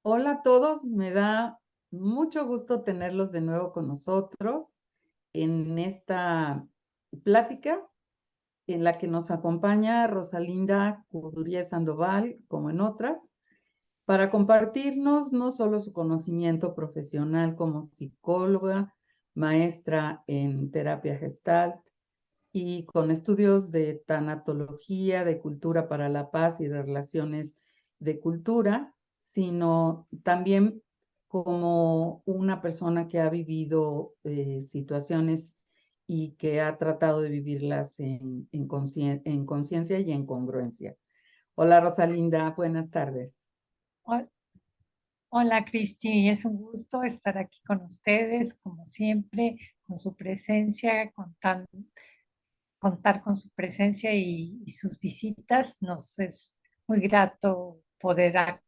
Hola a todos, me da mucho gusto tenerlos de nuevo con nosotros en esta plática en la que nos acompaña Rosalinda Cuduría Sandoval, como en otras, para compartirnos no solo su conocimiento profesional como psicóloga, maestra en terapia Gestalt y con estudios de tanatología, de cultura para la paz y de relaciones de cultura, sino también como una persona que ha vivido situaciones y que ha tratado de vivirlas en conciencia y en congruencia. Hola Rosalinda, buenas tardes. Hol- Hola Cristi, es un gusto estar aquí con ustedes, como siempre, con su presencia, contar con su presencia y sus visitas. Nos es muy grato poder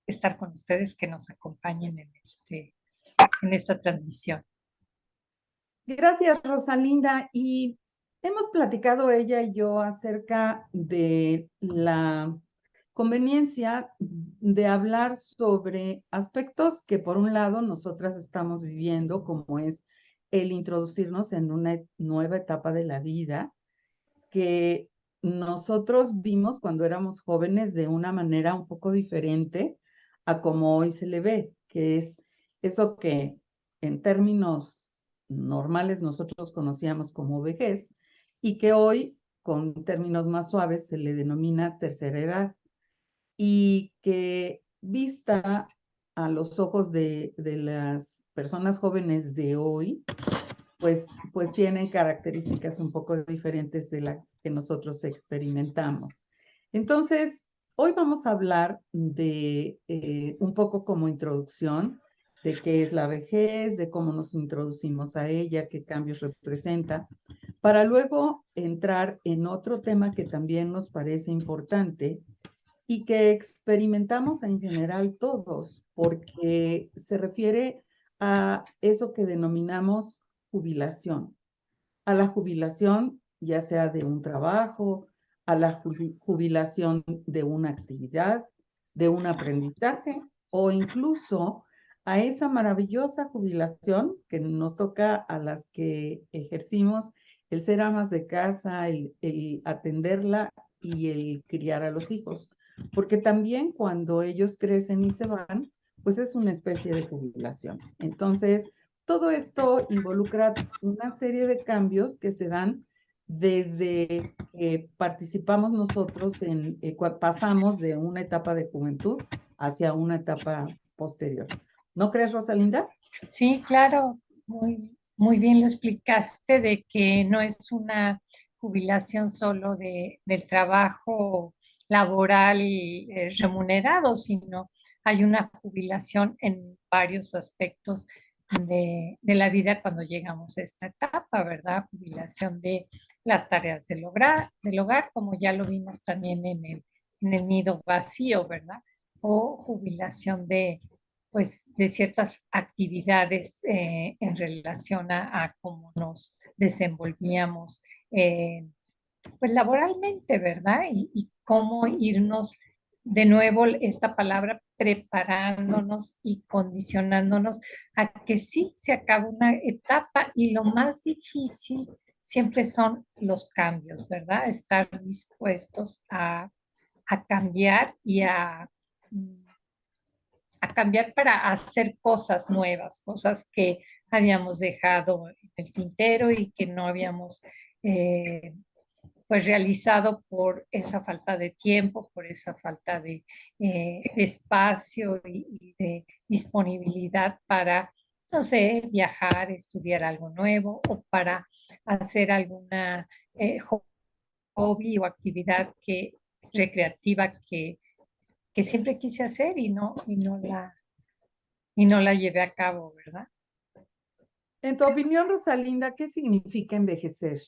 estar con ustedes, que nos acompañen en esta transmisión. Gracias, Rosalinda. Y hemos platicado ella y yo acerca de la conveniencia de hablar sobre aspectos que por un lado nosotras estamos viviendo, como es el introducirnos en una nueva etapa de la vida, que nosotros vimos cuando éramos jóvenes de una manera un poco diferente a como hoy se le ve, que es eso que en términos normales nosotros conocíamos como vejez y que hoy con términos más suaves se le denomina tercera edad y que vista a los ojos de las personas jóvenes de hoy, pues tienen características un poco diferentes de las que nosotros experimentamos. Entonces, hoy vamos a hablar de un poco como introducción de qué es la vejez, de cómo nos introducimos a ella, qué cambios representa, para luego entrar en otro tema que también nos parece importante y que experimentamos en general todos, porque se refiere a eso que denominamos jubilación, a la jubilación ya sea de un trabajo, a la jubilación de una actividad, de un aprendizaje o incluso a esa maravillosa jubilación que nos toca a las que ejercimos el ser amas de casa, el atenderla y el criar a los hijos. Porque también cuando ellos crecen y se van, pues es una especie de jubilación. Entonces, todo esto involucra una serie de cambios que se dan desde que participamos nosotros pasamos de una etapa de juventud hacia una etapa posterior. ¿No crees, Rosalinda? Sí, claro, muy bien lo explicaste, de que no es una jubilación solo del trabajo laboral remunerado, sino hay una jubilación en varios aspectos de la vida cuando llegamos a esta etapa, ¿verdad? Jubilación de las tareas del hogar, como ya lo vimos también en el nido vacío, ¿verdad? O jubilación pues, de ciertas actividades en relación a cómo nos desenvolvíamos pues laboralmente, ¿verdad? Y cómo irnos de nuevo, esta palabra, preparándonos y condicionándonos a que sí se acaba una etapa, y lo más difícil siempre son los cambios, ¿verdad? Estar dispuestos a cambiar y a cambiar para hacer cosas nuevas, cosas que habíamos dejado en el tintero y que no habíamos eh, pues realizado por esa falta de tiempo, por esa falta de espacio y de disponibilidad para, no sé, viajar, estudiar algo nuevo, o para hacer alguna hobby o actividad recreativa que siempre quise hacer y no la llevé a cabo, ¿verdad? En tu opinión, Rosalinda, ¿qué significa envejecer?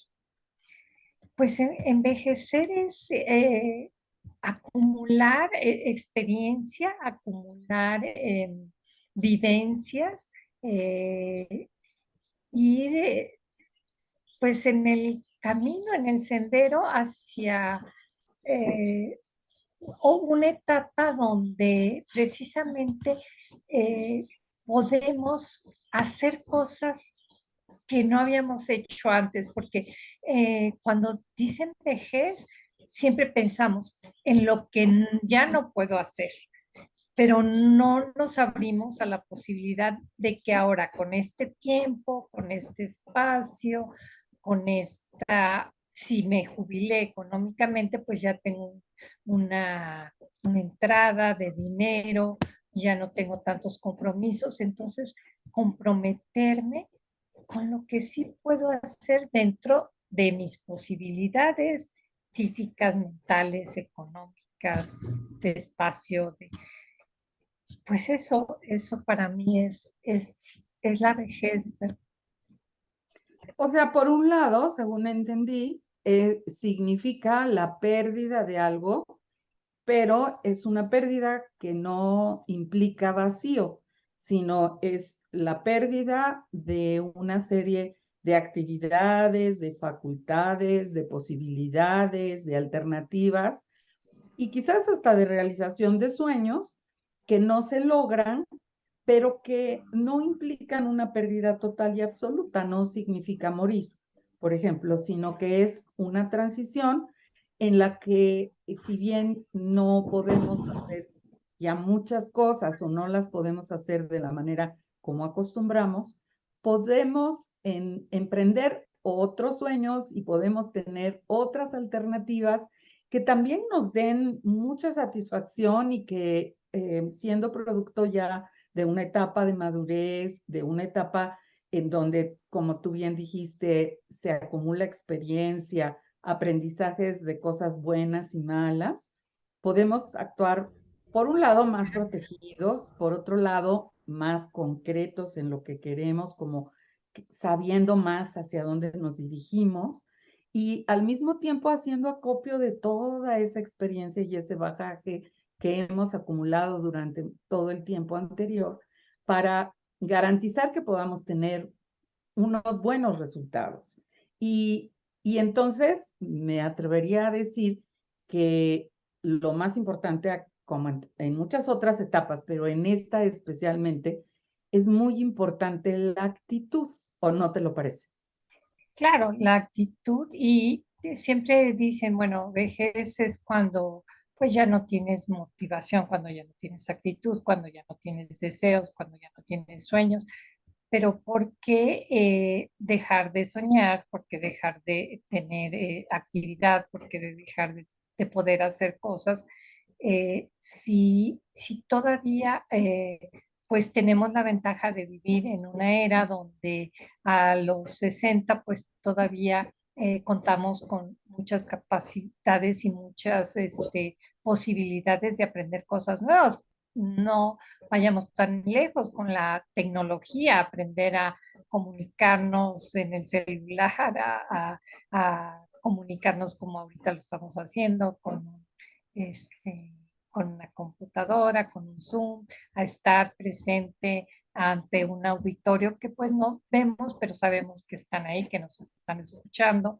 Pues envejecer es acumular experiencia, acumular vivencias, eh, ir pues en el camino, en el sendero hacia eh, o una etapa donde precisamente eh, podemos hacer cosas que no habíamos hecho antes, porque cuando dicen vejez, siempre pensamos en lo que ya no puedo hacer, pero no nos abrimos a la posibilidad de que ahora con este tiempo, con este espacio, con esta, si me jubilé económicamente, pues ya tengo una entrada de dinero, ya no tengo tantos compromisos, entonces comprometerme con lo que sí puedo hacer dentro de mis posibilidades físicas, mentales, económicas, de espacio, pues eso para mí es la vejez, ¿verdad? O sea, por un lado, según entendí, significa la pérdida de algo, pero es una pérdida que no implica vacío, sino es la pérdida de una serie de actividades, de facultades, de posibilidades, de alternativas y quizás hasta de realización de sueños que no se logran, pero que no implican una pérdida total y absoluta, no significa morir, por ejemplo, sino que es una transición en la que si bien no podemos hacer ya muchas cosas o no las podemos hacer de la manera como acostumbramos, podemos emprender otros sueños y podemos tener otras alternativas que también nos den mucha satisfacción y que siendo producto ya de una etapa de madurez, de una etapa en donde, como tú bien dijiste, se acumula experiencia, aprendizajes de cosas buenas y malas, podemos actuar, por un lado, más protegidos, por otro lado, más concretos en lo que queremos, como sabiendo más hacia dónde nos dirigimos y al mismo tiempo haciendo acopio de toda esa experiencia y ese bagaje que hemos acumulado durante todo el tiempo anterior para garantizar que podamos tener unos buenos resultados. Y, y entonces me atrevería a decir que lo más importante, como en muchas otras etapas, pero en esta especialmente, es muy importante la actitud, ¿o no te lo parece? Claro, la actitud y siempre dicen, bueno, vejez es cuando pues ya no tienes motivación, cuando ya no tienes actitud, cuando ya no tienes deseos, cuando ya no tienes sueños, pero ¿por qué dejar de soñar? ¿Por qué dejar de tener actividad? ¿Por qué dejar de poder hacer cosas? Si todavía pues tenemos la ventaja de vivir en una era donde a los 60 pues todavía contamos con muchas capacidades y muchas posibilidades de aprender cosas nuevas. No vayamos tan lejos con la tecnología, aprender a comunicarnos en el celular, a comunicarnos como ahorita lo estamos haciendo este, con una computadora, con un Zoom, a estar presente ante un auditorio que pues no vemos, pero sabemos que están ahí, que nos están escuchando,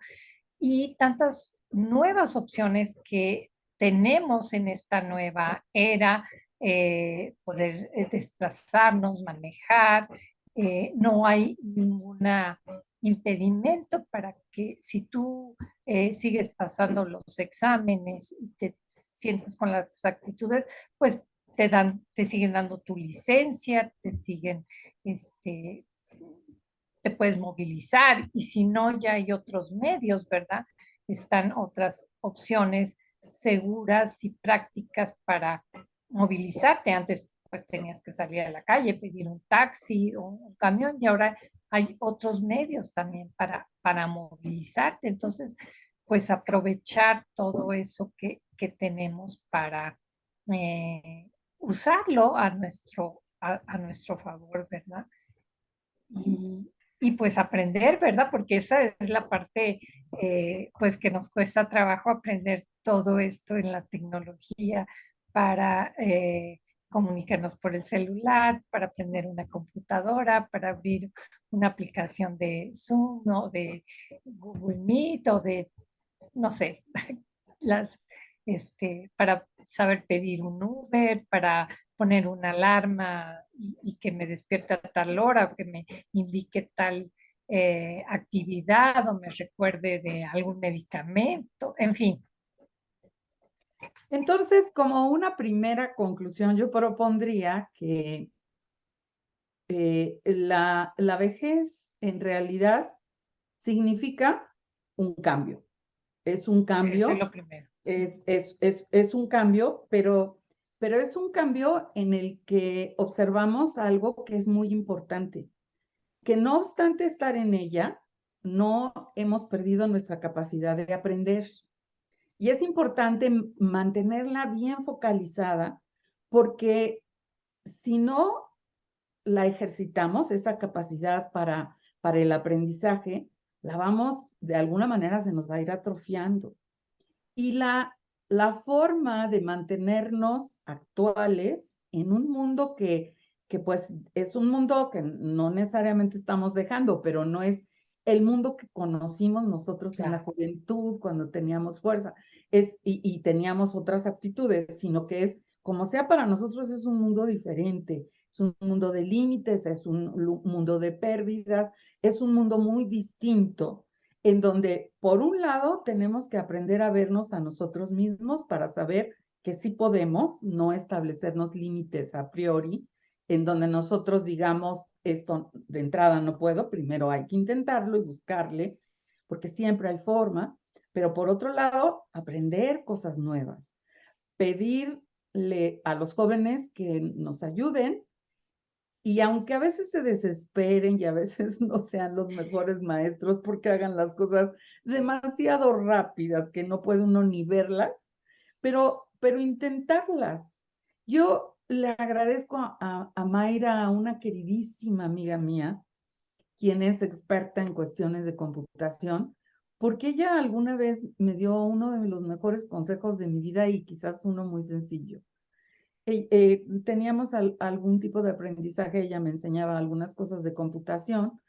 y tantas nuevas opciones que tenemos en esta nueva era, poder desplazarnos, manejar, no hay ningún impedimento para que si tú sigues pasando los exámenes y te sientes con las actitudes, pues te siguen dando tu licencia, te siguen, este, te puedes movilizar y si no, ya hay otros medios, ¿verdad? Están otras opciones seguras y prácticas para movilizarte. Antes pues tenías que salir a la calle, pedir un taxi o un camión y ahora hay otros medios también para movilizarte. Entonces, pues aprovechar todo eso que tenemos para usarlo a nuestro favor, ¿verdad? Y pues aprender, ¿verdad? Porque esa es la parte, pues que nos cuesta trabajo aprender todo esto en la tecnología para comunicarnos por el celular, para aprender una computadora, para abrir una aplicación de Zoom o de Google Meet o de, no sé, las, para saber pedir un Uber, para poner una alarma y que me despierte a tal hora, o que me indique tal actividad o me recuerde de algún medicamento, en fin. Entonces, como una primera conclusión, yo propondría que la vejez en realidad significa un cambio. Es un Eso es cambio, lo primero. es un cambio, pero es un cambio en el que observamos algo que es muy importante, que no obstante estar en ella, no hemos perdido nuestra capacidad de aprender. Y es importante mantenerla bien focalizada porque si no la ejercitamos, esa capacidad para el aprendizaje, la vamos, de alguna manera se nos va a ir atrofiando. Y la forma de mantenernos actuales en un mundo que pues es un mundo que no necesariamente estamos dejando, pero no es el mundo que conocimos nosotros en la Claro. juventud, cuando teníamos fuerza y teníamos otras aptitudes, sino que es, como sea para nosotros, es un mundo diferente, es un mundo de límites, es un mundo de pérdidas, es un mundo muy distinto en donde, por un lado, tenemos que aprender a vernos a nosotros mismos para saber que sí podemos, no establecernos límites a priori, en donde nosotros digamos, esto de entrada no puedo, primero hay que intentarlo y buscarle, porque siempre hay forma, pero por otro lado, aprender cosas nuevas, pedirle a los jóvenes que nos ayuden y aunque a veces se desesperen y a veces no sean los mejores maestros porque hagan las cosas demasiado rápidas que no puede uno ni verlas, pero intentarlas. Yo le agradezco a Mayra, a una queridísima amiga mía, quien es experta en cuestiones de computación, porque ella alguna vez me dio uno de los mejores consejos de mi vida y quizás uno muy sencillo. Teníamos algún tipo de aprendizaje, ella me enseñaba algunas cosas de computación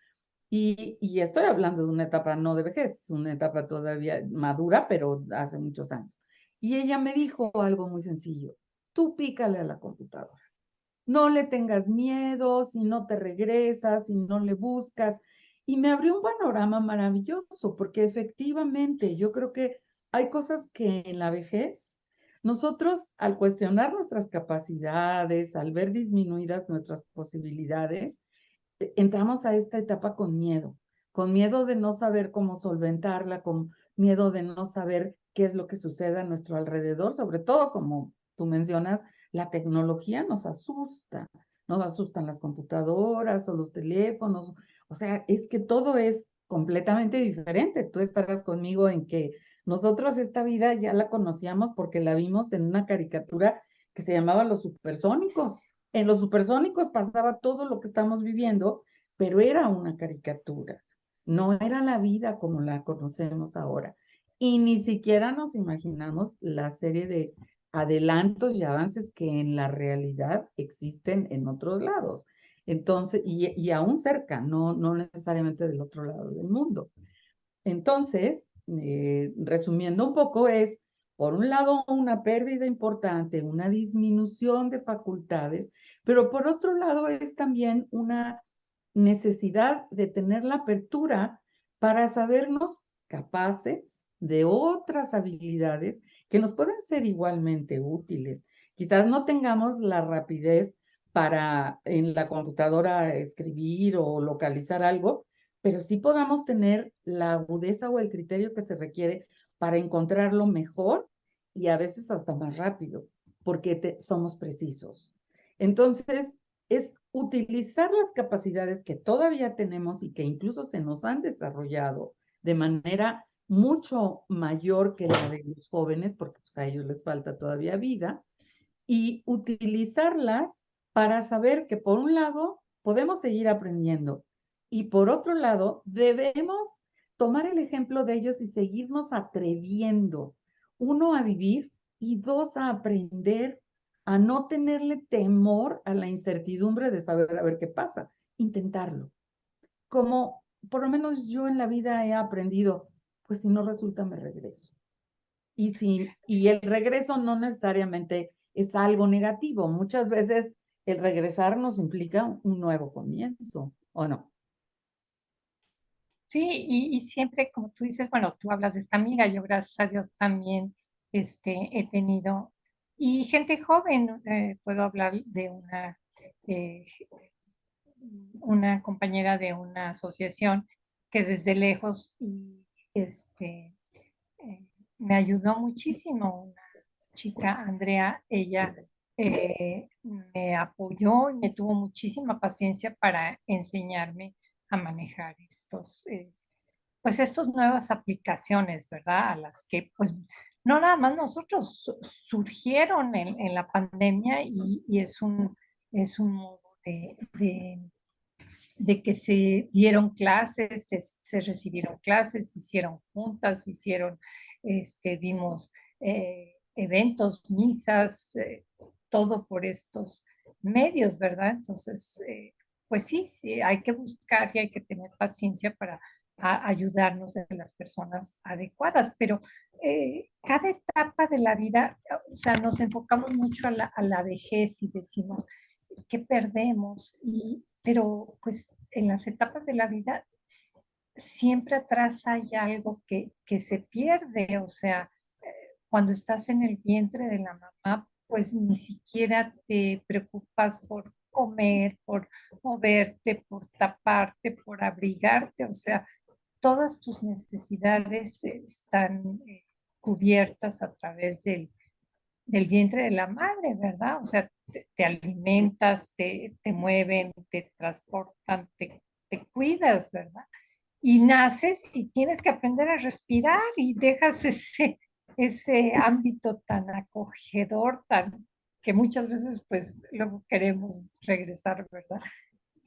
y estoy hablando de una etapa no de vejez, una etapa todavía madura, pero hace muchos años. Y ella me dijo algo muy sencillo, tú pícale a la computadora, no le tengas miedo, si no te regresas, si no le buscas. Y me abrió un panorama maravilloso, porque efectivamente yo creo que hay cosas que en la vejez, nosotros al cuestionar nuestras capacidades, al ver disminuidas nuestras posibilidades, entramos a esta etapa con miedo de no saber cómo solventarla, con miedo de no saber qué es lo que sucede a nuestro alrededor, sobre todo como tú mencionas, la tecnología nos asustan las computadoras o los teléfonos, o sea, es que todo es completamente diferente. Tú estarás conmigo en que nosotros esta vida ya la conocíamos porque la vimos en una caricatura que se llamaba Los Supersónicos. En Los Supersónicos pasaba todo lo que estamos viviendo, pero era una caricatura, no era la vida como la conocemos ahora. Y ni siquiera nos imaginamos la serie de adelantos y avances que en la realidad existen en otros lados. Entonces, y aún cerca, no necesariamente del otro lado del mundo. Entonces, resumiendo un poco, es, por un lado, una pérdida importante, una disminución de facultades, pero por otro lado es también una necesidad de tener la apertura para sabernos capaces de otras habilidades que nos pueden ser igualmente útiles. Quizás no tengamos la rapidez para en la computadora escribir o localizar algo, pero sí podamos tener la agudeza o el criterio que se requiere para encontrarlo mejor y a veces hasta más rápido, porque somos precisos. Entonces, es utilizar las capacidades que todavía tenemos y que incluso se nos han desarrollado de manera mucho mayor que la de los jóvenes, porque pues, a ellos les falta todavía vida, y utilizarlas para saber que por un lado podemos seguir aprendiendo y por otro lado debemos tomar el ejemplo de ellos y seguirnos atreviendo, uno a vivir y dos a aprender, a no tenerle temor a la incertidumbre de saber a ver qué pasa, intentarlo. Como por lo menos yo en la vida he aprendido, pues si no resulta me regreso. y el regreso no necesariamente es algo negativo. Muchas veces el regresar nos implica un nuevo comienzo, ¿o no? Sí, y siempre, como tú dices, bueno, tú hablas de esta amiga, yo gracias a Dios también he tenido, y gente joven, puedo hablar de eh, una compañera de una asociación que desde lejos y eh, me ayudó muchísimo. Una chica, Andrea, ella me apoyó y me tuvo muchísima paciencia para enseñarme a manejar pues estas nuevas aplicaciones, ¿verdad? A las que pues no nada más nosotros surgieron en la pandemia y es un modo de que se dieron clases, se recibieron clases, hicieron juntas, vimos eventos, misas, todo por estos medios, ¿verdad? Entonces, pues sí, sí, hay que buscar y hay que tener paciencia para ayudarnos de las personas adecuadas, pero cada etapa de la vida, o sea, nos enfocamos mucho a la vejez y decimos, ¿qué perdemos? Pero pues en las etapas de la vida siempre atrás hay algo que se pierde, o sea, cuando estás en el vientre de la mamá, pues ni siquiera te preocupas por comer, por moverte, por taparte, por abrigarte, o sea, todas tus necesidades están cubiertas a través del vientre de la madre, ¿verdad? O sea, te alimentas, te mueven, te transportan, te cuidas, ¿verdad? Y naces y tienes que aprender a respirar y dejas ese ámbito tan acogedor, tan que muchas veces pues luego queremos regresar, ¿verdad?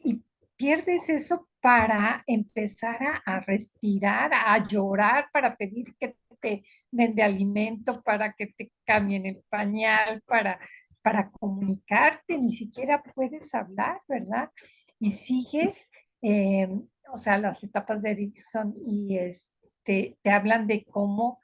Y pierdes eso para empezar a respirar, a llorar, para pedir que te den de alimento, para que te cambien el pañal, para comunicarte, ni siquiera puedes hablar, ¿verdad? Y sigues, eh, o sea, las etapas de Erickson y te hablan de cómo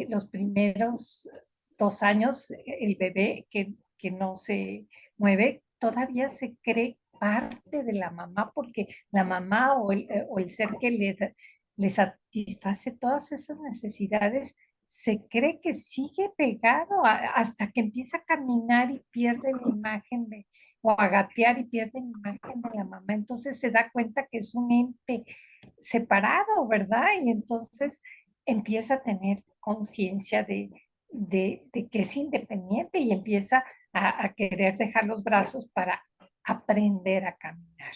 los primeros 2 años, el bebé que no se mueve, todavía se cree parte de la mamá, porque la mamá o el ser que le satisface todas esas necesidades, se cree que sigue pegado hasta que empieza a caminar y pierde la imagen o a gatear y pierde la imagen de la mamá. Entonces se da cuenta que es un ente separado, ¿verdad? Y entonces empieza a tener conciencia de que es independiente y empieza a querer dejar los brazos para aprender a caminar.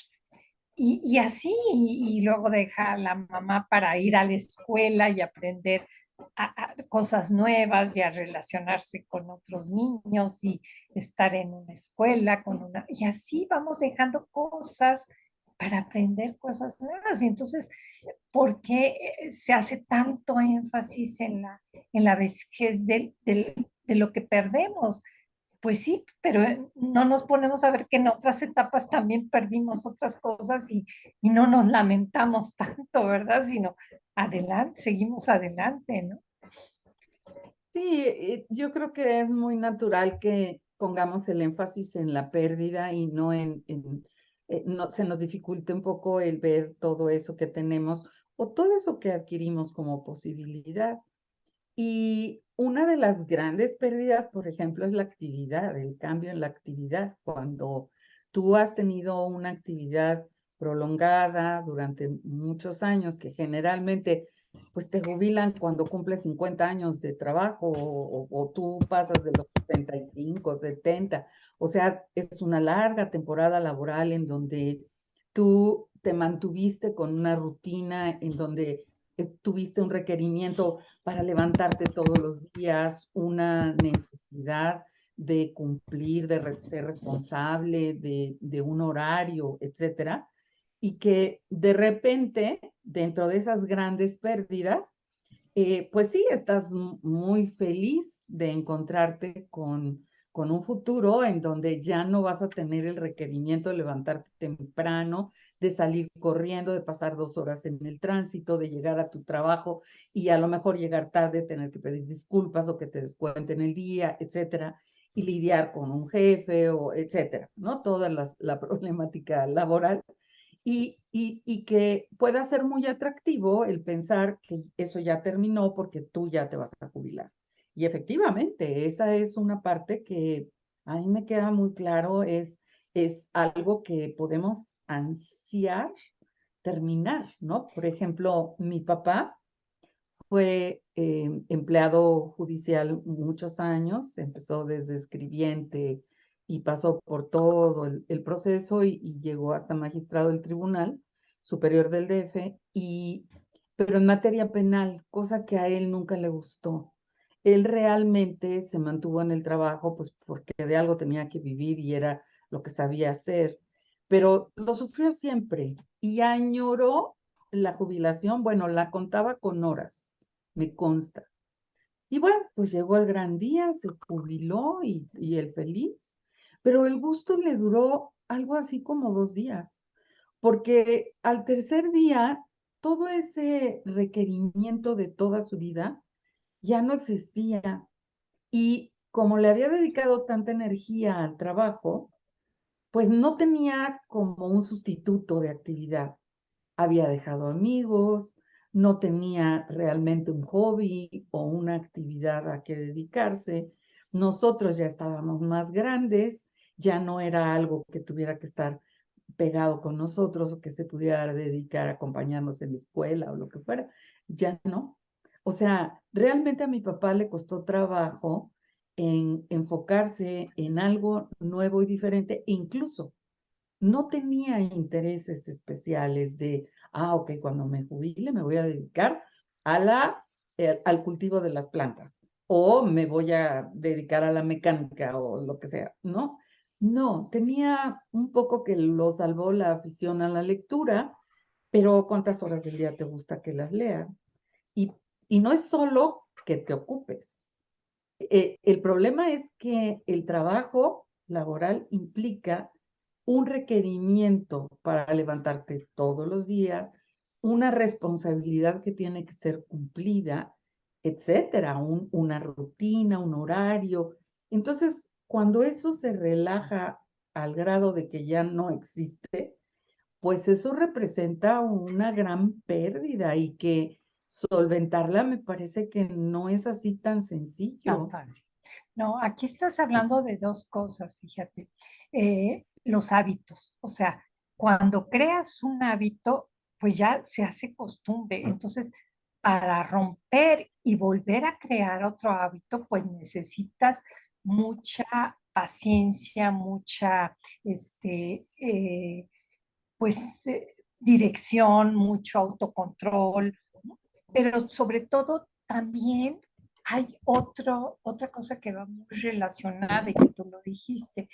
Y así, y luego deja a la mamá para ir a la escuela y aprender cosas nuevas y a relacionarse con otros niños y estar en una escuela y así vamos dejando cosas para aprender cosas nuevas. Y entonces, ¿por qué se hace tanto énfasis en la vejez de lo que perdemos? Pues sí, pero no nos ponemos a ver que en otras etapas también perdimos otras cosas y no nos lamentamos tanto, ¿verdad? Sino adelante, seguimos adelante, ¿no? Sí, yo creo que es muy natural que pongamos el énfasis en la pérdida y no no, se nos dificulte un poco el ver todo eso que tenemos o todo eso que adquirimos como posibilidad. Y una de las grandes pérdidas, por ejemplo, es la actividad, el cambio en la actividad. Cuando tú has tenido una actividad prolongada durante muchos años, que generalmente pues te jubilan cuando cumples 50 años de trabajo o tú pasas de los 65, 70. O sea, es una larga temporada laboral en donde tú te mantuviste con una rutina, en donde tuviste un requerimiento para levantarte todos los días, una necesidad de cumplir, de ser responsable, de un horario, etcétera, y que de repente, dentro de esas grandes pérdidas, pues sí, estás muy feliz de encontrarte con un futuro en donde ya no vas a tener el requerimiento de levantarte temprano, de salir corriendo, de pasar 2 horas en el tránsito, de llegar a tu trabajo y a lo mejor llegar tarde, tener que pedir disculpas o que te descuenten el día, etcétera, y lidiar con un jefe o etcétera, ¿no? Toda la problemática laboral y que pueda ser muy atractivo el pensar que eso ya terminó porque tú ya te vas a jubilar. Y efectivamente, esa es una parte que a mí me queda muy claro, es algo que podemos ansiar terminar, ¿no? Por ejemplo, mi papá fue empleado judicial muchos años, empezó desde escribiente y pasó por todo el proceso y llegó hasta magistrado del Tribunal Superior del DF, pero en materia penal, cosa que a él nunca le gustó. Él realmente se mantuvo en el trabajo, pues porque de algo tenía que vivir y era lo que sabía hacer, pero lo sufrió siempre y añoró la jubilación, bueno, la contaba con horas, me consta. Y bueno, pues llegó el gran día, se jubiló y el feliz, pero el gusto le duró algo así como 2 días, porque al tercer día, todo ese requerimiento de toda su vida ya no existía. Y como le había dedicado tanta energía al trabajo, pues no tenía como un sustituto de actividad. Había dejado amigos, no tenía realmente un hobby o una actividad a que dedicarse. Nosotros ya estábamos más grandes, ya no era algo que tuviera que estar pegado con nosotros o que se pudiera dedicar a acompañarnos en la escuela o lo que fuera. Ya no. O sea, realmente a mi papá le costó trabajo en enfocarse en algo nuevo y diferente, e incluso no tenía intereses especiales de, ok, cuando me jubile me voy a dedicar al cultivo de las plantas o me voy a dedicar a la mecánica o lo que sea, ¿no? No, tenía un poco que lo salvó la afición a la lectura, pero ¿cuántas horas del día te gusta que las leas? Y, y no es solo que te ocupes. El problema es que el trabajo laboral implica un requerimiento para levantarte todos los días, una responsabilidad que tiene que ser cumplida, etcétera, una rutina, un horario. Entonces, cuando eso se relaja al grado de que ya no existe, pues eso representa una gran pérdida y que solventarla me parece que no es así tan Tan sencillo. fácil. No, aquí estás hablando de dos cosas, fíjate. Los hábitos, o sea, cuando creas un hábito, pues ya se hace costumbre. Entonces, para romper y volver a crear otro hábito, pues necesitas mucha paciencia, mucha, pues, dirección, mucho autocontrol, pero sobre todo también hay otra cosa que va muy relacionada y que tú lo dijiste.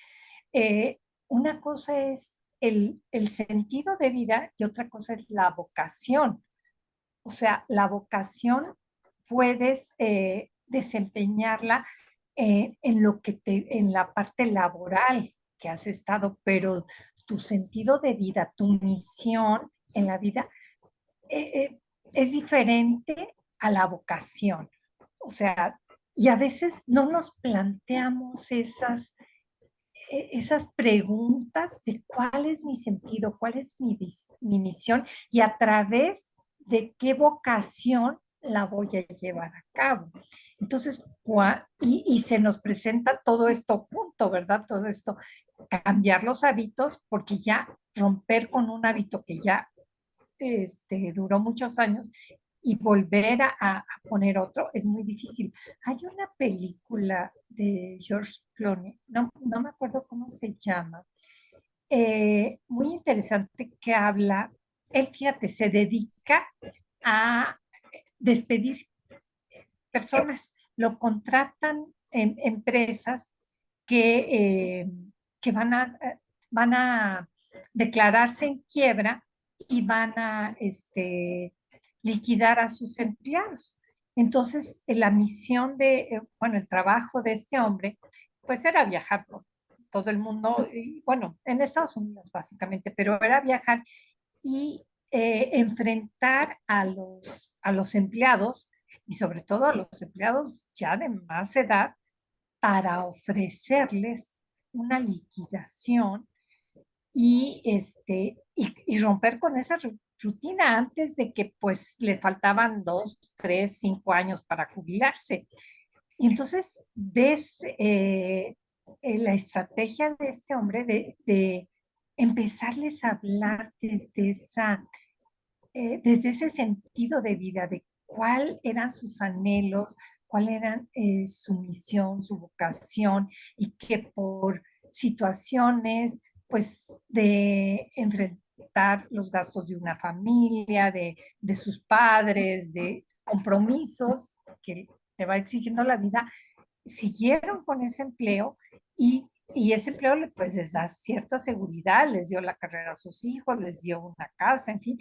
Una cosa es el sentido de vida y otra cosa es la vocación. O sea, la vocación puedes desempeñarla en lo que en la parte laboral que has estado, pero tu sentido de vida, tu misión en la vida es diferente a la vocación. O sea, y a veces no nos planteamos esas preguntas de cuál es mi sentido, cuál es mi misión y a través de qué vocación la voy a llevar a cabo. Entonces, y se nos presenta todo esto junto, ¿verdad? Todo esto, cambiar los hábitos, porque ya romper con un hábito que ya duró muchos años y volver a poner otro es muy difícil. Hay una película de George Clooney, no me acuerdo cómo se llama, muy interesante que habla, él fíjate, se dedica a despedir personas, lo contratan en empresas que, que van a declararse en quiebra y van a liquidar a sus empleados. Entonces, la misión bueno, el trabajo de este hombre pues era viajar por todo el mundo, y bueno, en Estados Unidos básicamente, pero era viajar y enfrentar a los empleados y sobre todo a los empleados ya de más edad para ofrecerles una liquidación y romper con esa rutina antes de que pues le faltaban 2, 3, 5 años para jubilarse. Y entonces ves la estrategia de este hombre de empezarles a hablar desde ese sentido de vida, de cuál eran sus anhelos, cuál eran su misión, su vocación, y que por situaciones, pues, de enfrentar los gastos de una familia, de sus padres, de compromisos que te va exigiendo la vida, siguieron con ese empleo y ese empleo pues, les da cierta seguridad, les dio la carrera a sus hijos, les dio una casa, en fin,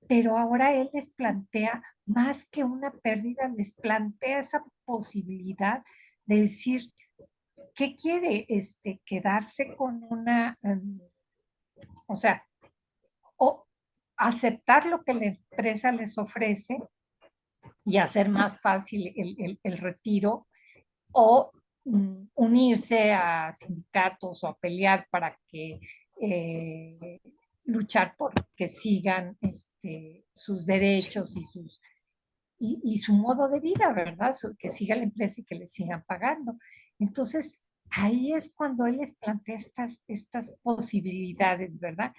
pero ahora él les plantea más que una pérdida, les plantea esa posibilidad de decir, ¿qué quiere? Quedarse con o sea, o aceptar lo que la empresa les ofrece y hacer más fácil el retiro, o unirse a sindicatos o a pelear para que luchar por que sigan sus derechos y su modo de vida, ¿verdad? Que siga la empresa y que le sigan pagando. Entonces, ahí es cuando él les plantea estas posibilidades, ¿verdad?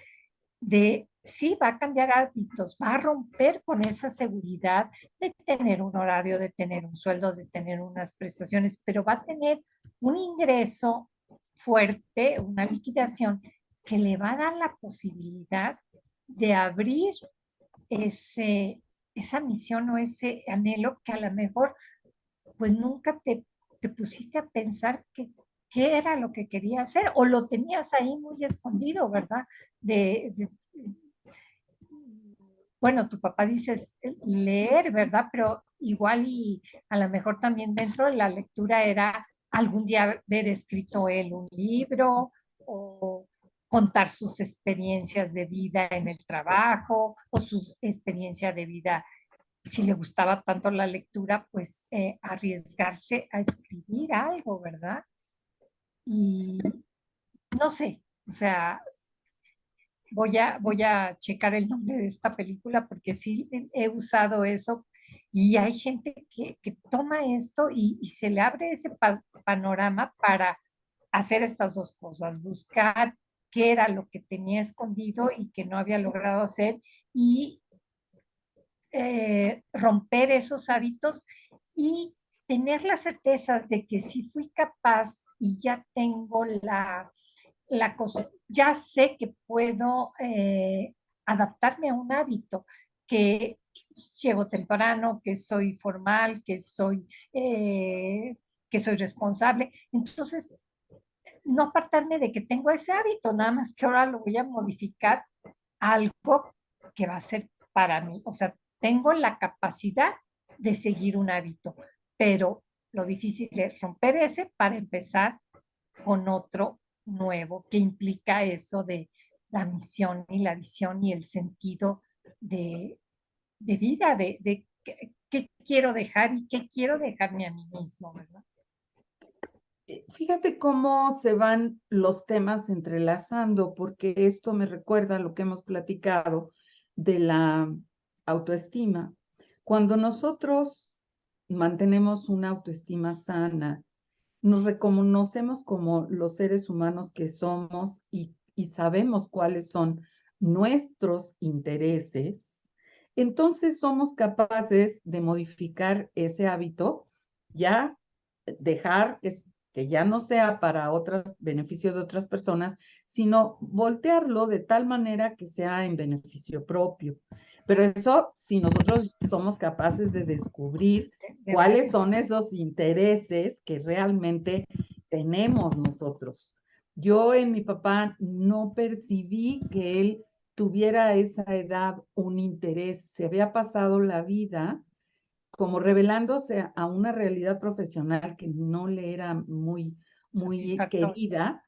De sí, va a cambiar hábitos, va a romper con esa seguridad de tener un horario, de tener un sueldo, de tener unas prestaciones, pero va a tener un ingreso fuerte, una liquidación que le va a dar la posibilidad de abrir ese, esa misión o ese anhelo que a lo mejor pues nunca te pusiste a pensar qué era lo que quería hacer o lo tenías ahí muy escondido, ¿verdad? De, bueno, tu papá dices leer, ¿verdad? Pero igual y a lo mejor también dentro de la lectura era algún día haber escrito él un libro o contar sus experiencias de vida en el trabajo o sus experiencias de vida, si le gustaba tanto la lectura, pues arriesgarse a escribir algo, ¿verdad? Y no sé, o sea, voy a checar el nombre de esta película porque sí he usado eso y hay gente que toma esto y se le abre ese panorama para hacer estas dos cosas, buscar qué era lo que tenía escondido y que no había logrado hacer y romper esos hábitos y tener las certezas de que si fui capaz y ya tengo la cosa, ya sé que puedo adaptarme a un hábito, que llego temprano, que soy formal, que soy responsable. Entonces, no apartarme de que tengo ese hábito, nada más que ahora lo voy a modificar a algo que va a ser para mí. O sea, tengo la capacidad de seguir un hábito, pero lo difícil es romper ese para empezar con otro nuevo, que implica eso de la misión y la visión y el sentido de vida, de qué quiero dejar y qué quiero dejarme a mí mismo, ¿verdad? Fíjate cómo se van los temas entrelazando, porque esto me recuerda a lo que hemos platicado de la autoestima. Cuando nosotros mantenemos una autoestima sana, nos reconocemos como los seres humanos que somos y sabemos cuáles son nuestros intereses, entonces somos capaces de modificar ese hábito, ya dejar que ya no sea para otros beneficio de otras personas, sino voltearlo de tal manera que sea en beneficio propio. Pero eso, si nosotros somos capaces de descubrir cuáles Varios. son esos intereses que realmente tenemos nosotros. Yo en mi papá no percibí que él tuviera a esa edad un interés, se había pasado la vida como revelándose a una realidad profesional que no le era muy, muy satisfactorio. querida,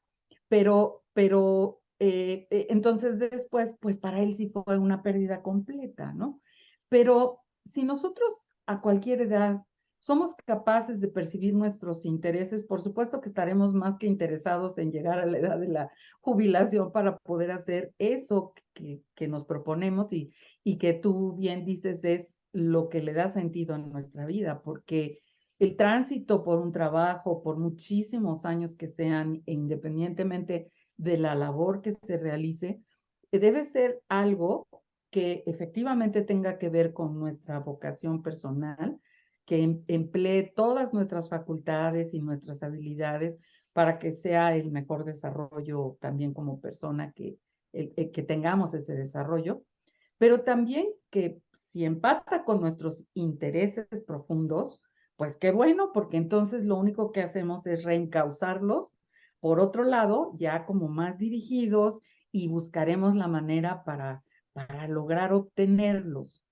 entonces después, pues para él sí fue una pérdida completa, ¿no? Pero si nosotros a cualquier edad somos capaces de percibir nuestros intereses, por supuesto que estaremos más que interesados en llegar a la edad de la jubilación para poder hacer eso que nos proponemos y que tú bien dices es lo que le da sentido a nuestra vida, porque el tránsito por un trabajo, por muchísimos años que sean, e independientemente de la labor que se realice, debe ser algo que efectivamente tenga que ver con nuestra vocación personal, que emplee todas nuestras facultades y nuestras habilidades para que sea el mejor desarrollo también como persona que tengamos ese desarrollo, pero también que si empata con nuestros intereses profundos, pues qué bueno, porque entonces lo único que hacemos es reencauzarlos por otro lado, ya como más dirigidos y buscaremos la manera para lograr obtenerlos.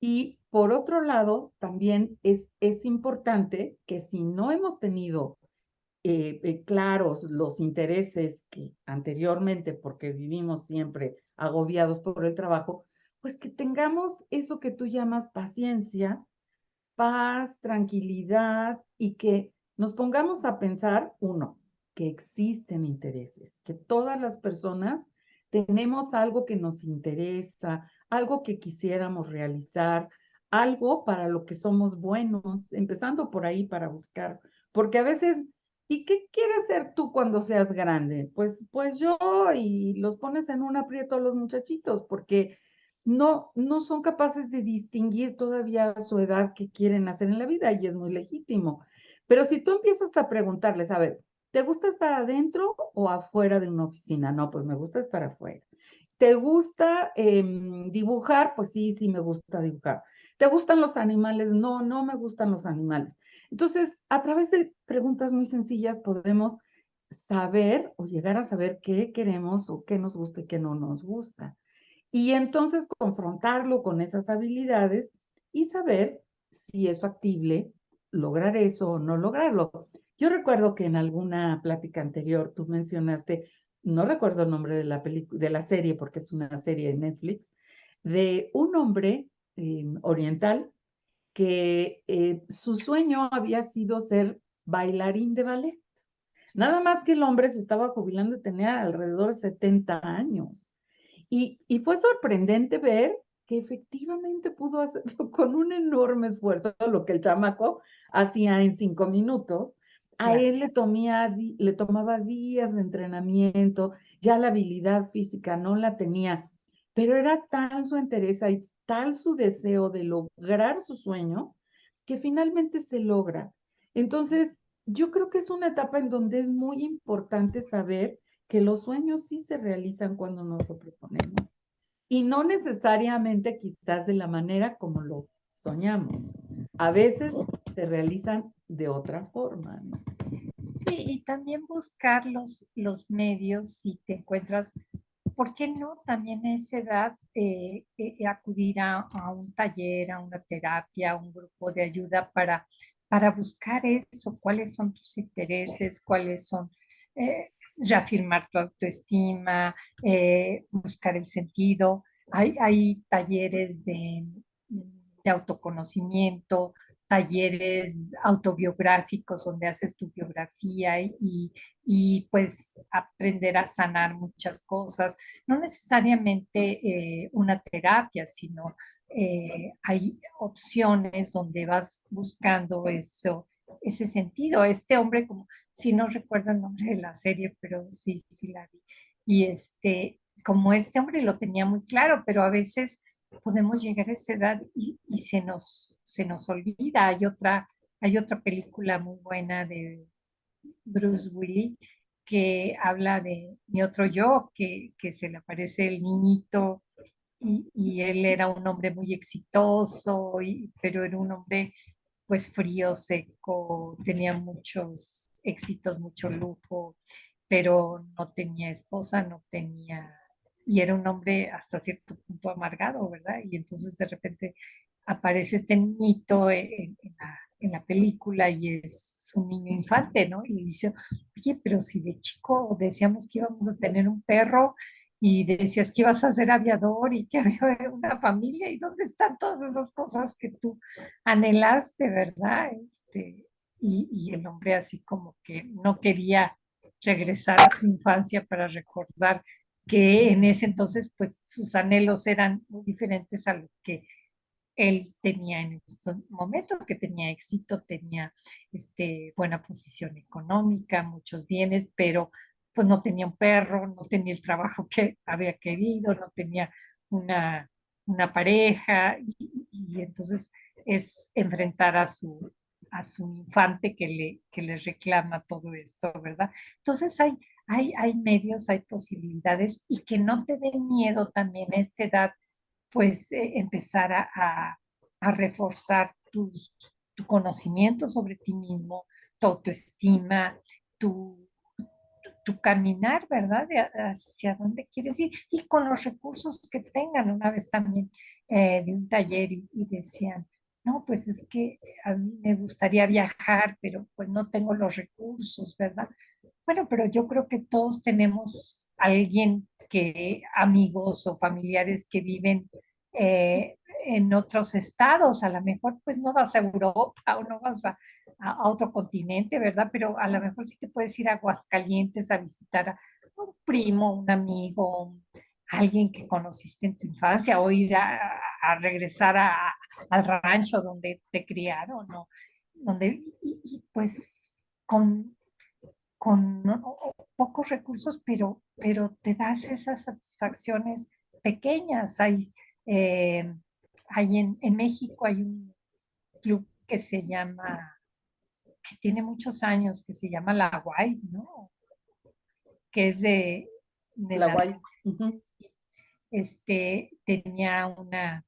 Y por otro lado, también es importante que si no hemos tenido claros los intereses que anteriormente, porque vivimos siempre agobiados por el trabajo, pues que tengamos eso que tú llamas paciencia, paz, tranquilidad y que nos pongamos a pensar, uno, que existen intereses, que todas las personas tenemos algo que nos interesa, algo que quisiéramos realizar, algo para lo que somos buenos, empezando por ahí para buscar, porque a veces, ¿y qué quieres ser tú cuando seas grande? Pues yo, y los pones en un aprieto a los muchachitos, porque no son capaces de distinguir todavía a su edad qué quieren hacer en la vida y es muy legítimo. Pero si tú empiezas a preguntarles, a ver, ¿te gusta estar adentro o afuera de una oficina? No, pues me gusta estar afuera. ¿Te gusta dibujar? Pues sí, sí me gusta dibujar. ¿Te gustan los animales? No, no me gustan los animales. Entonces, a través de preguntas muy sencillas podemos saber o llegar a saber qué queremos o qué nos gusta y qué no nos gusta. Y entonces confrontarlo con esas habilidades y saber si es factible lograr eso o no lograrlo. Yo recuerdo que en alguna plática anterior tú mencionaste, no recuerdo el nombre de de la serie porque es una serie de Netflix, de un hombre oriental que su sueño había sido ser bailarín de ballet. Nada más que el hombre se estaba jubilando y tenía alrededor de 70 años. Y fue sorprendente ver que efectivamente pudo hacerlo con un enorme esfuerzo, lo que el chamaco hacía en 5 minutos. A Claro. él le tomaba días de entrenamiento, ya la habilidad física no la tenía, pero era tal su interés y tal su deseo de lograr su sueño que finalmente se logra. Entonces, yo creo que es una etapa en donde es muy importante saber que los sueños sí se realizan cuando nos lo proponemos y no necesariamente quizás de la manera como lo soñamos. A veces se realizan de otra forma, ¿no? Sí, y también buscar los medios si te encuentras, ¿por qué no también a esa edad acudir a un taller, a una terapia, a un grupo de ayuda para buscar eso? ¿Cuáles son tus intereses? ¿Cuáles son? Reafirmar tu autoestima, buscar el sentido. Hay talleres de autoconocimiento, talleres autobiográficos donde haces tu biografía y pues aprender a sanar muchas cosas, no necesariamente una terapia, sino hay opciones donde vas buscando eso, ese sentido. Este hombre, como si no recuerdo el nombre de la serie, pero sí, sí la vi. Y como este hombre lo tenía muy claro, pero a veces podemos llegar a esa edad y se nos olvida. Hay otra película muy buena de Bruce Willis que habla de mi otro yo, que se le aparece el niñito y él era un hombre muy exitoso, pero era un hombre pues frío, seco, tenía muchos éxitos, mucho lujo, pero no tenía esposa, no tenía, y era un hombre hasta cierto punto amargado, ¿verdad? Y entonces de repente aparece este niñito en la película y es un niño infante, ¿no? Y le dice, oye, pero si de chico decíamos que íbamos a tener un perro y decías que ibas a ser aviador y que había una familia, ¿y dónde están todas esas cosas que tú anhelaste, verdad? Y el hombre así como que no quería regresar a su infancia para recordar que en ese entonces pues sus anhelos eran muy diferentes a lo que él tenía en estos momentos, que tenía éxito, tenía buena posición económica, muchos bienes, pero pues no tenía un perro, no tenía el trabajo que había querido, no tenía una, una pareja, y entonces es enfrentar a su infante que le reclama todo esto, ¿verdad? Entonces hay medios, hay posibilidades y que no te dé miedo también a esta edad pues empezar a reforzar tu conocimiento sobre ti mismo, tu autoestima, tu, tu caminar, ¿verdad? Hacia dónde quieres ir y con los recursos que tengan. Una vez también de un taller y decían, no, pues es que a mí me gustaría viajar, pero pues no tengo los recursos, ¿verdad? Bueno, pero yo creo que todos tenemos alguien que, amigos o familiares que viven en otros estados. A lo mejor pues no vas a Europa o no vas a otro continente, ¿verdad? Pero a lo mejor sí te puedes ir a Aguascalientes a visitar a un primo, un amigo, alguien que conociste en tu infancia o ir a regresar al rancho donde te criaron, ¿no? Donde, y pues con pocos recursos, pero te das esas satisfacciones pequeñas. Hay en México hay un club que se llama, que tiene muchos años, que se llama La Guay, ¿no? Que es de La la, guay. Ujú. tenía una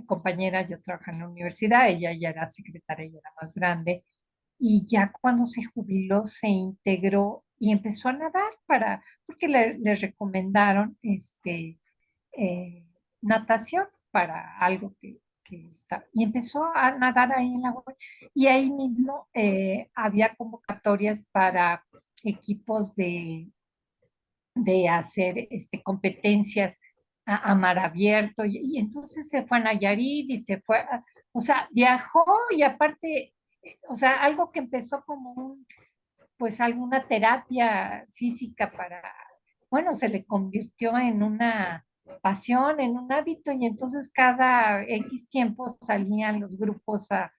compañera, yo trabajaba en la universidad, ella ya era secretaria, ella era más grande, y ya cuando se jubiló se integró y empezó a nadar porque le recomendaron eh, natación para algo que está, y empezó a nadar ahí en la web, y ahí mismo había convocatorias para equipos de hacer competencias a mar abierto y entonces se fue a Nayarit y se fue, o sea, viajó y aparte, o sea, algo que empezó como pues alguna terapia física bueno, se le convirtió en una pasión, en un hábito y entonces cada X tiempo salían los grupos a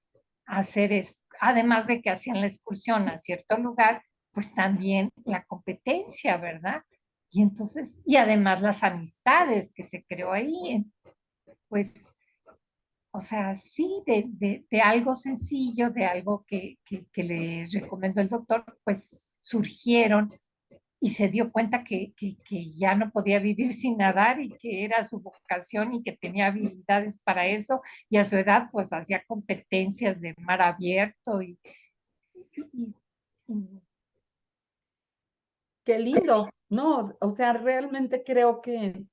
hacer, además de que hacían la excursión a cierto lugar, pues también la competencia, ¿verdad? Y entonces, y además las amistades que se creó ahí, pues, o sea, sí, de algo sencillo, de algo que le recomendó el doctor, pues surgieron y se dio cuenta que ya no podía vivir sin nadar y que era su vocación y que tenía habilidades para eso y a su edad pues hacía competencias de mar abierto y- y- Qué lindo, ¿no? O sea, realmente creo que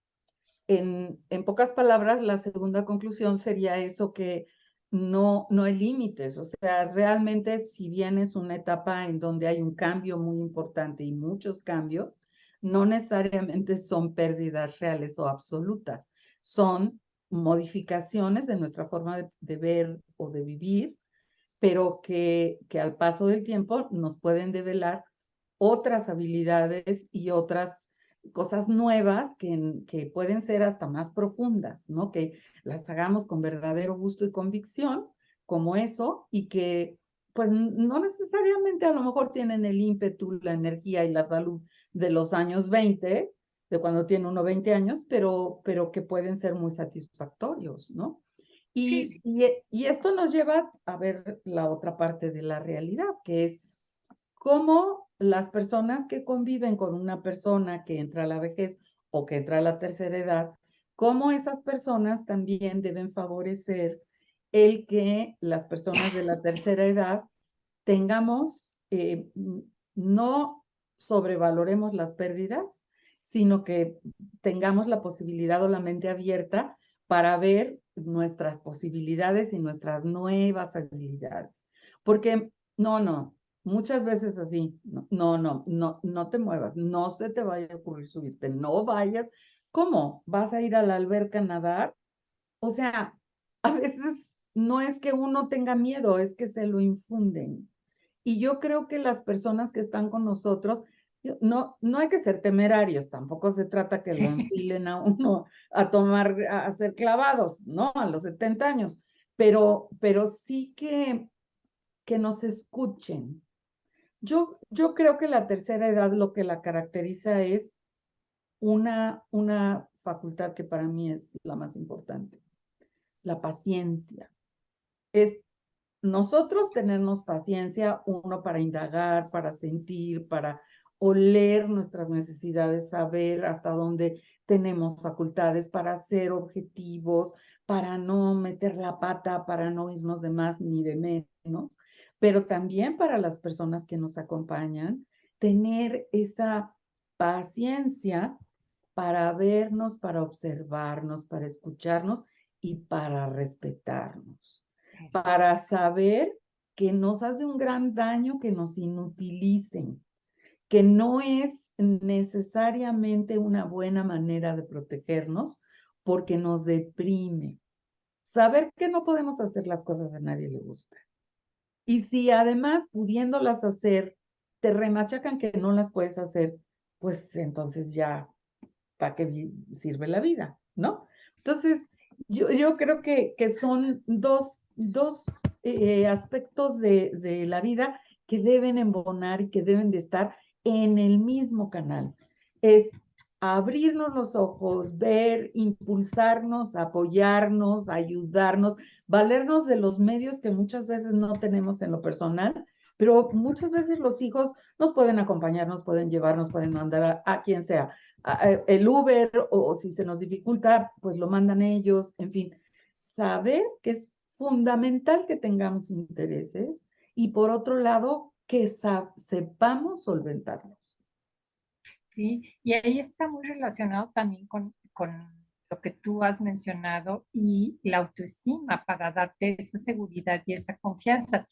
en pocas palabras, la segunda conclusión sería eso que no hay límites. O sea, realmente si bien es una etapa en donde hay un cambio muy importante y muchos cambios, no necesariamente son pérdidas reales o absolutas. Son modificaciones de nuestra forma de ver o de vivir, pero que al paso del tiempo nos pueden develar otras habilidades y otras cosas nuevas que pueden ser hasta más profundas, ¿no? Que las hagamos con verdadero gusto y convicción, como eso, y que pues no necesariamente a lo mejor tienen el ímpetu, la energía y la salud de los años 20, de cuando tiene uno 20 años, pero que pueden ser muy satisfactorios, ¿no? sí, Y esto nos lleva a ver la otra parte de la realidad, que es cómo las personas que conviven con una persona que entra a la vejez o que entra a la tercera edad, cómo esas personas también deben favorecer el que las personas de la tercera edad tengamos, no sobrevaloremos las pérdidas, sino que tengamos la posibilidad o la mente abierta para ver nuestras posibilidades y nuestras nuevas habilidades. porque no, muchas veces así, no te muevas, no se te vaya a ocurrir subirte, no vayas. ¿Cómo? ¿Vas a ir a la alberca a nadar? O sea, a veces no es que uno tenga miedo, es que se lo infunden. Y yo creo que las personas que están con nosotros, no hay que ser temerarios, tampoco se trata que lo Sí, enfilen a uno a tomar, a hacer clavados, ¿no? A los 70 años, pero sí que nos escuchen. Yo creo que la tercera edad lo que la caracteriza es una facultad que para mí es la más importante, la paciencia. Es nosotros tenernos paciencia, uno para indagar, para sentir, para oler nuestras necesidades, saber hasta dónde tenemos facultades, para ser objetivos, para no meter la pata, para no irnos de más ni de menos, pero también para las personas que nos acompañan, tener esa paciencia para vernos, para observarnos, para escucharnos y para respetarnos, eso. para saber que nos hace un gran daño que nos inutilicen, que no es necesariamente una buena manera de protegernos porque nos deprime. Saber que no podemos hacer las cosas a nadie le gusta. Y si además pudiéndolas hacer, te remachacan que no las puedes hacer, pues entonces ya para qué sirve la vida, ¿no? Entonces, yo creo que son dos aspectos de la vida que deben embonar y que deben de estar en el mismo canal. Es abrirnos los ojos, ver, impulsarnos, apoyarnos, ayudarnos, valernos de los medios que muchas veces no tenemos en lo personal, pero muchas veces los hijos nos pueden acompañar, nos pueden llevar, nos pueden mandar a quien sea el Uber o si se nos dificulta, pues lo mandan ellos, en fin, saber que es fundamental que tengamos intereses y por otro lado, que sepamos solventarlos. Sí, y ahí está muy relacionado también con lo que tú has mencionado y la autoestima para darte esa seguridad y esa confianza.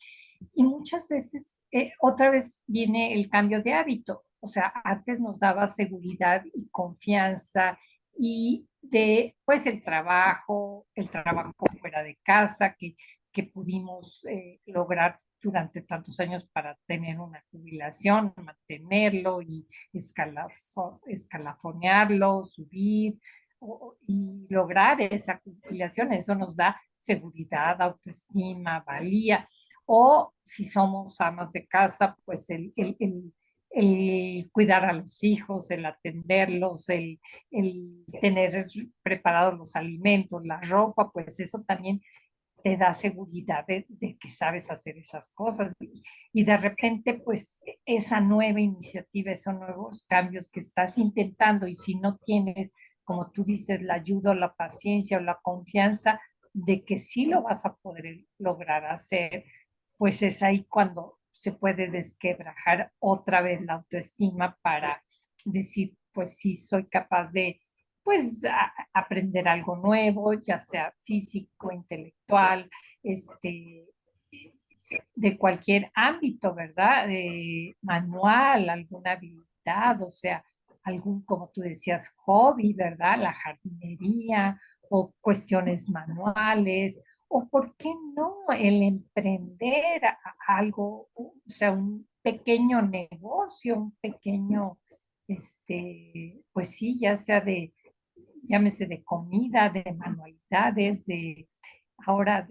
Y muchas veces, otra vez viene el cambio de hábito. O sea, antes nos daba seguridad y confianza y de, pues, el trabajo fuera de casa que pudimos lograr durante tantos años para tener una jubilación, mantenerlo y escalafonearlo, subir y lograr esa jubilación. Eso nos da seguridad, autoestima, valía. O si somos amas de casa, pues el cuidar a los hijos, el atenderlos, el tener preparados los alimentos, la ropa, pues eso también te da seguridad de que sabes hacer esas cosas. Y de repente, pues esa nueva iniciativa, esos nuevos cambios que estás intentando y si no tienes, como tú dices, la ayuda o la paciencia o la confianza de que sí lo vas a poder lograr hacer, pues es ahí cuando se puede desquebrajar otra vez la autoestima para decir, pues sí, soy capaz de pues aprender algo nuevo, ya sea físico, intelectual, este, de cualquier ámbito, ¿verdad? Manual, alguna habilidad, o sea, algún, como tú decías, hobby, ¿verdad? La jardinería o cuestiones manuales, o por qué no el emprender algo, o sea, un pequeño negocio, un pequeño, pues sí, ya sea de, llámese de comida, de manualidades, de ahora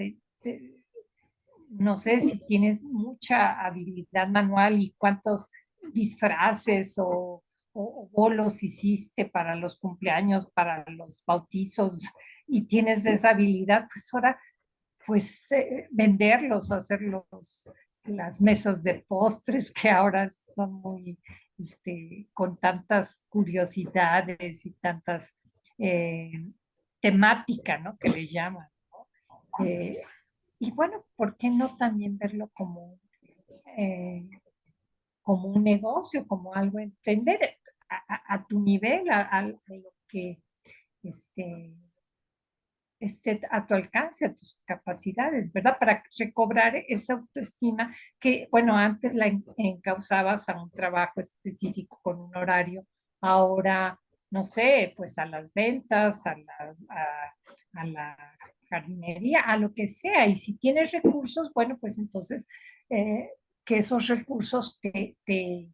no sé si tienes mucha habilidad manual y cuántos disfraces o bolos hiciste para los cumpleaños, para los bautizos y tienes esa habilidad, pues ahora pues venderlos, hacerlos, las mesas de postres que ahora son muy, con tantas curiosidades y tantas eh, temática, ¿no? Que le llaman, ¿no? Y bueno, ¿por qué no también verlo eh, como un negocio, como algo a emprender a tu nivel, a lo que este, esté a tu alcance, a tus capacidades, ¿verdad? Para recobrar esa autoestima que, bueno, antes la encauzabas a un trabajo específico con un horario, ahora, no sé, pues a las ventas, a la jardinería, a lo que sea. Y si tienes recursos, bueno, pues entonces eh, que esos recursos te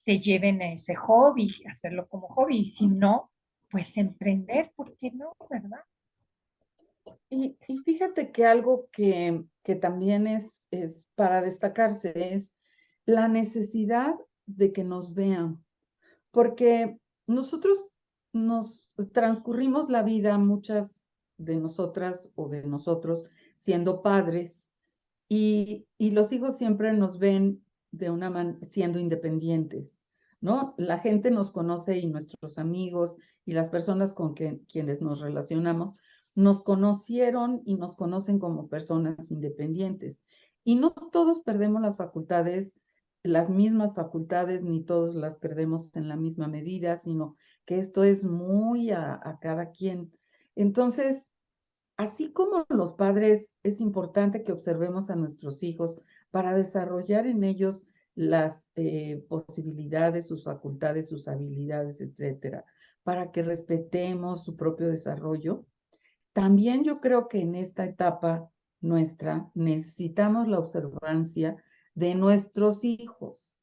lleven a ese hobby, hacerlo como hobby. Y si no, pues emprender, ¿por qué no, verdad? Y fíjate que algo que también es para destacarse es la necesidad de que nos vean, porque nosotros nos transcurrimos la vida, muchas de nosotras o de nosotros, siendo padres, y los hijos siempre nos ven de siendo independientes, ¿no? La gente nos conoce y nuestros amigos y las personas con quienes nos relacionamos nos conocieron y nos conocen como personas independientes. Y no todos perdemos las facultades, las mismas facultades, ni todos las perdemos en la misma medida, sino que esto es muy a cada quien. Entonces, así como los padres, es importante que observemos a nuestros hijos para desarrollar en ellos las posibilidades, sus facultades, sus habilidades, etcétera, para que respetemos su propio desarrollo. También yo creo que en esta etapa nuestra necesitamos la observancia de nuestros hijos,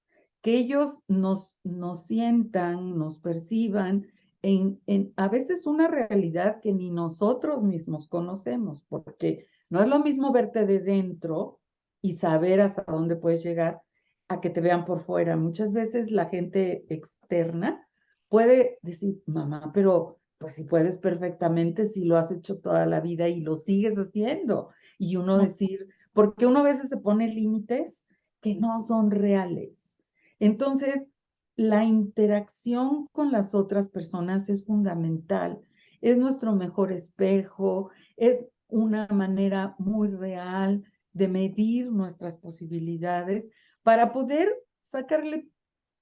que ellos nos sientan, nos perciban en a veces una realidad que ni nosotros mismos conocemos, porque no es lo mismo verte de dentro y saber hasta dónde puedes llegar a que te vean por fuera. Muchas veces la gente externa puede decir, mamá, pero pues si puedes perfectamente, si lo has hecho toda la vida y lo sigues haciendo. Y uno decir, porque uno a veces se pone límites que no son reales. Entonces, la interacción con las otras personas es fundamental, es nuestro mejor espejo, es una manera muy real de medir nuestras posibilidades para poder sacarle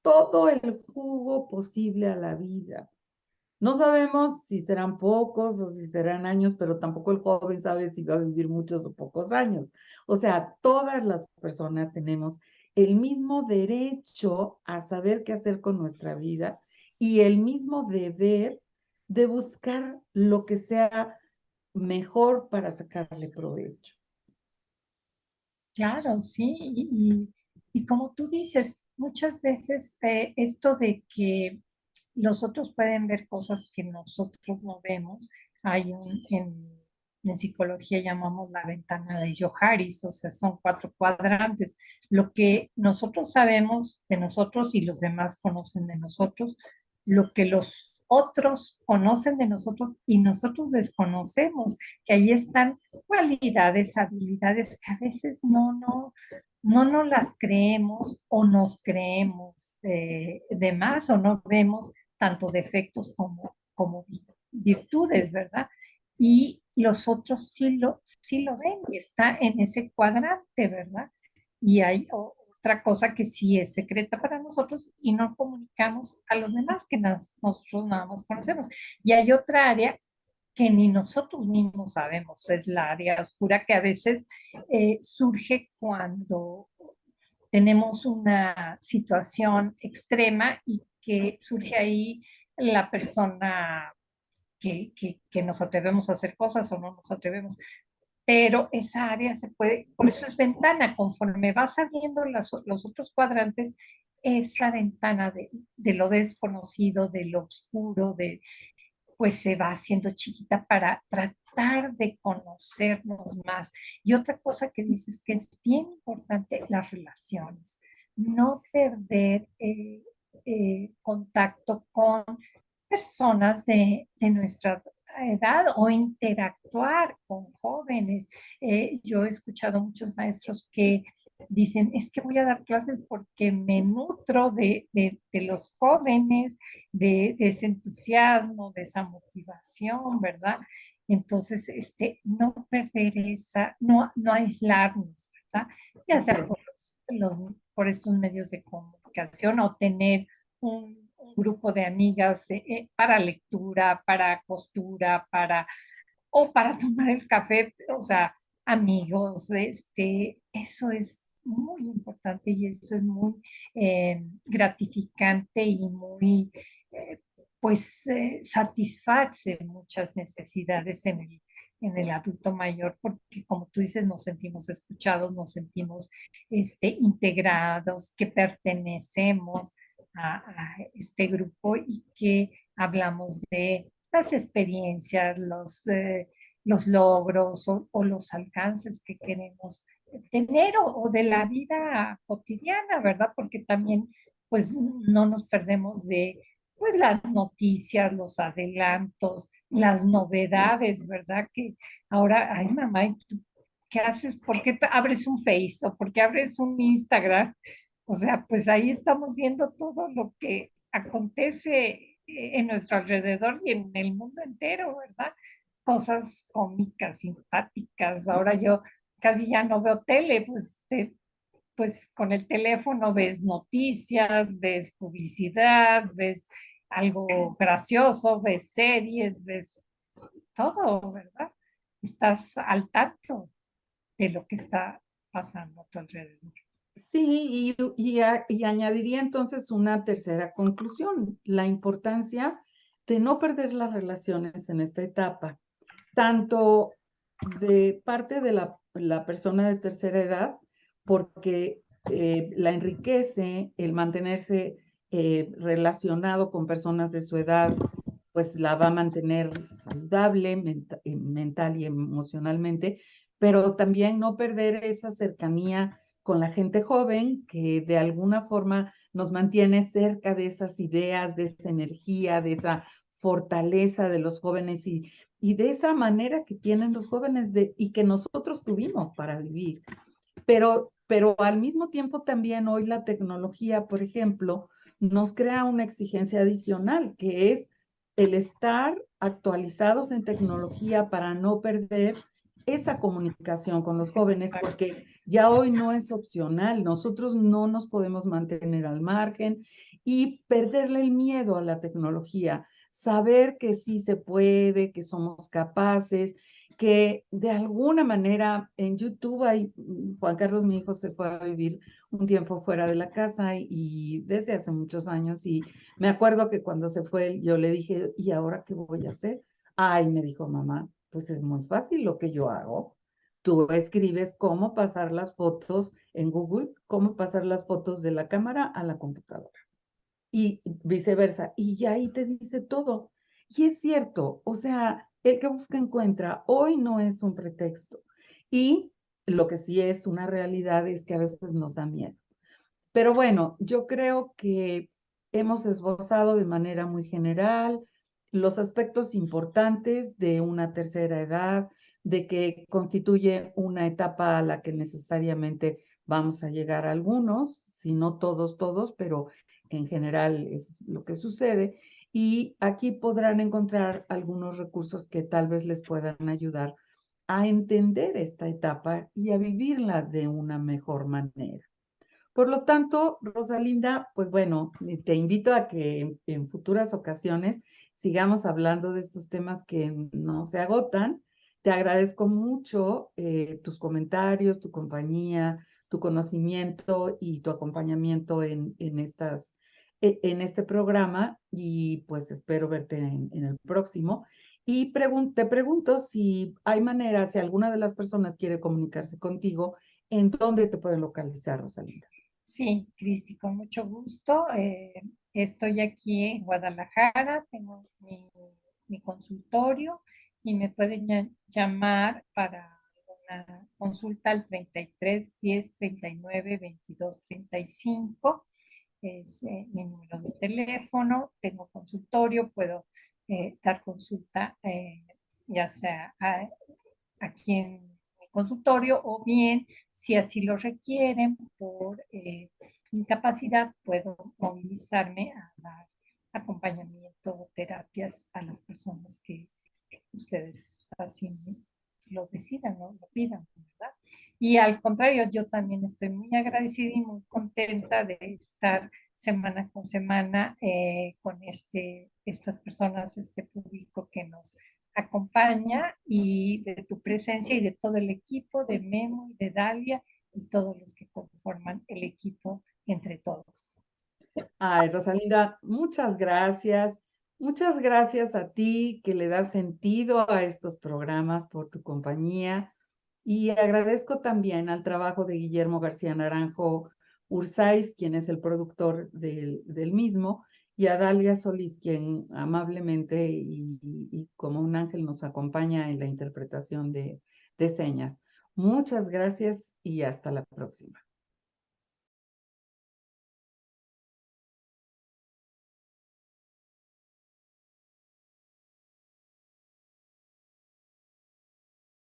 todo el jugo posible a la vida. No sabemos si serán pocos o si serán años, pero tampoco el joven sabe si va a vivir muchos o pocos años. O sea, todas las personas tenemos el mismo derecho a saber qué hacer con nuestra vida y el mismo deber de buscar lo que sea mejor para sacarle provecho. Claro, sí, y como tú dices, muchas veces esto de que los otros pueden ver cosas que nosotros no vemos, hay en psicología llamamos la ventana de Johari, o sea, son cuatro cuadrantes. Lo que nosotros sabemos de nosotros y los demás conocen de nosotros, lo que los otros conocen de nosotros y nosotros desconocemos, que ahí están cualidades, habilidades que a veces no nos las creemos o nos creemos de más o no vemos tanto defectos como virtudes, ¿verdad? Y los otros sí lo ven y está en ese cuadrante, ¿verdad? Y hay otra cosa que sí es secreta para nosotros y no comunicamos a los demás, que nosotros nada más conocemos. Y hay otra área que ni nosotros mismos sabemos, es la área oscura que a veces surge cuando tenemos una situación extrema y que surge ahí la persona que nos atrevemos a hacer cosas o no nos atrevemos. Pero esa área se puede, por eso es ventana, conforme vas abriendo los otros cuadrantes, esa ventana de lo desconocido, de lo oscuro, pues se va haciendo chiquita para tratar de conocernos más. Y otra cosa que dices que es bien importante, las relaciones. No perder contacto con personas de nuestra edad o interactuar con jóvenes. Yo he escuchado muchos maestros que dicen, es que voy a dar clases porque me nutro de los jóvenes, de ese entusiasmo, de esa motivación, ¿verdad? Entonces, no perder esa, no aislarnos, ¿verdad? Ya sea por, por estos medios de comunicación o tener un grupo de amigas para lectura, para costura, para o para tomar el café, o sea, amigos, eso es muy importante y eso es muy gratificante y muy, pues, satisface muchas necesidades en el adulto mayor, porque como tú dices, nos sentimos escuchados, nos sentimos integrados, que pertenecemos a este grupo y que hablamos de las experiencias, los logros o los alcances que queremos tener o de la vida cotidiana, ¿verdad? Porque también pues no nos perdemos de pues las noticias, los adelantos, las novedades, ¿verdad? Que ahora, ay mamá, ¿y tú qué haces? ¿Por qué abres un Face o por qué abres un Instagram? O sea, pues ahí estamos viendo todo lo que acontece en nuestro alrededor y en el mundo entero, ¿verdad? Cosas cómicas, simpáticas. Ahora yo casi ya no veo tele, pues, pues con el teléfono ves noticias, ves publicidad, ves algo gracioso, ves series, ves todo, ¿verdad? Estás al tanto de lo que está pasando a tu alrededor. Sí, y añadiría entonces una tercera conclusión, la importancia de no perder las relaciones en esta etapa, tanto de parte de la persona de tercera edad, porque la enriquece el mantenerse relacionado con personas de su edad, pues la va a mantener saludable mental y emocionalmente, pero también no perder esa cercanía con la gente joven que de alguna forma nos mantiene cerca de esas ideas, de esa energía, de esa fortaleza de los jóvenes y de esa manera que tienen los jóvenes y que nosotros tuvimos para vivir. Pero al mismo tiempo también hoy la tecnología, por ejemplo, nos crea una exigencia adicional, que es el estar actualizados en tecnología para no perder esa comunicación con los Es jóvenes, exacto. porque ya hoy no es opcional, nosotros no nos podemos mantener al margen y perderle el miedo a la tecnología, saber que sí se puede, que somos capaces, que de alguna manera en YouTube hay, Juan Carlos, mi hijo, se fue a vivir un tiempo fuera de la casa y desde hace muchos años y me acuerdo que cuando se fue yo le dije, ¿y ahora qué voy a hacer? Ay, me dijo mamá, pues es muy fácil lo que yo hago. Tú escribes cómo pasar las fotos en Google, cómo pasar las fotos de la cámara a la computadora y viceversa. Y ya ahí te dice todo. Y es cierto, o sea, el que busca encuentra, hoy no es un pretexto. Y lo que sí es una realidad es que a veces nos da miedo. Pero bueno, yo creo que hemos esbozado de manera muy general los aspectos importantes de una tercera edad, de que constituye una etapa a la que necesariamente vamos a llegar a algunos, si no todos, todos, pero en general es lo que sucede. Y aquí podrán encontrar algunos recursos que tal vez les puedan ayudar a entender esta etapa y a vivirla de una mejor manera. Por lo tanto, Rosalinda, pues bueno, te invito a que en futuras ocasiones sigamos hablando de estos temas que no se agotan. Te agradezco mucho tus comentarios, tu compañía, tu conocimiento y tu acompañamiento en este programa y pues espero verte en el próximo. Y te pregunto si hay manera, si alguna de las personas quiere comunicarse contigo, ¿en dónde te pueden localizar, Rosalinda? Sí, Cristi, con mucho gusto. Estoy aquí en Guadalajara, tengo mi consultorio y me pueden llamar para una consulta al 33 10 39 22 35. Es mi número de teléfono. Tengo consultorio, puedo dar consulta ya sea aquí en mi consultorio o bien, si así lo requieren, por incapacidad, puedo movilizarme a dar acompañamiento o terapias a las personas que ustedes así lo decidan, ¿no? Lo pidan, ¿verdad? Y al contrario, yo también estoy muy agradecida y muy contenta de estar semana con semana con estas personas, este público que nos acompaña y de tu presencia y de todo el equipo, de Memo y de Dalia y todos los que conforman el equipo entre todos. Ay, Rosalinda, muchas gracias. Muchas gracias a ti que le das sentido a estos programas por tu compañía. Y agradezco también al trabajo de Guillermo García Naranjo Ursáis, quien es el productor del mismo, y a Dalia Solís, quien amablemente y como un ángel nos acompaña en la interpretación de señas. Muchas gracias y hasta la próxima.